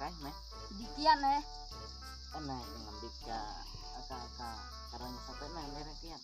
sungkai meh dikian enak dengan bika aka karanya sampai nang merekian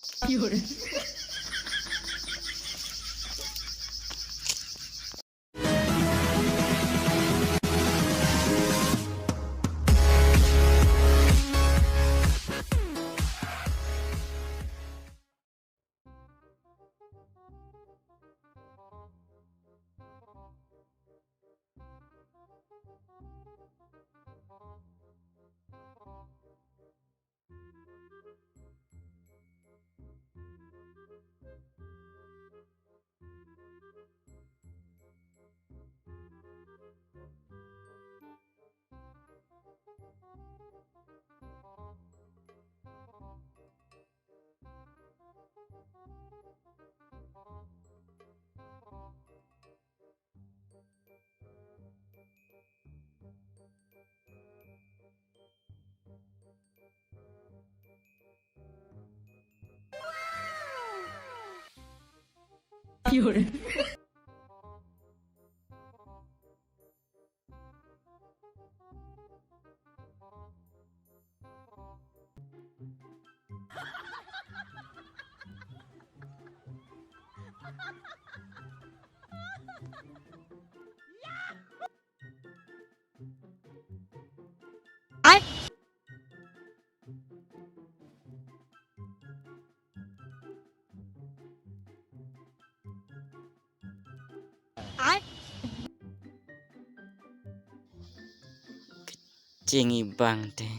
cengi bang teh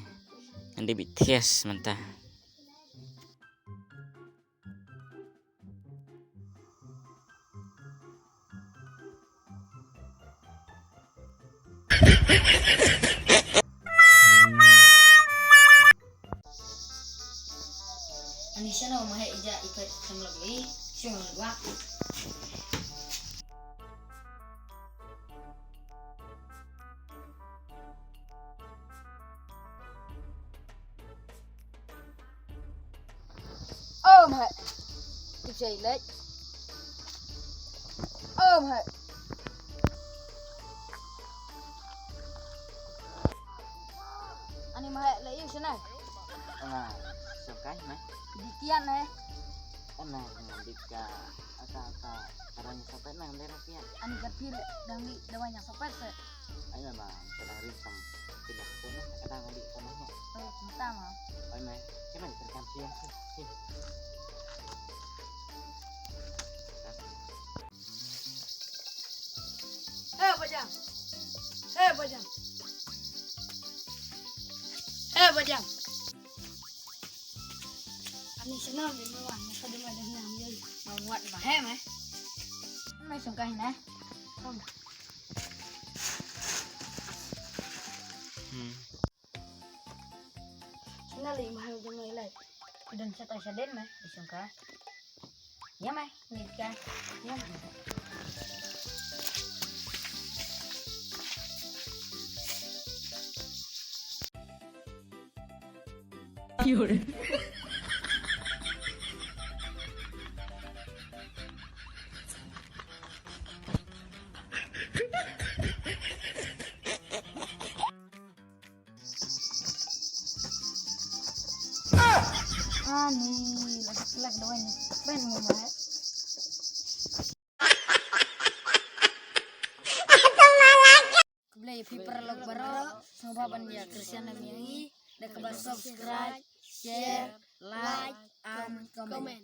ande BTS mentah Anisha na umahe ija ikat samlagi sing dua mày cái gì lấy mày anh mày lấy cái này sungkai meh dikian enak dengan bika aka karanya sampai nang merekian ani kapir dangi dawanya sopet ayo bang sedang risam tidak ketemu kadang di sananya pertama oi meh cuman terkampian sih bajang ani senang di bawah nak ada madah nang jadi mau muat mah mày sungkai nè không Sina lima hari jam lagi dan satu saden mah disungkai ya mah nikah ya ani lak doanya ben mau mah Play paper log baro sama ban dia Christian Namiangi dan subscribe, share, like, and comment.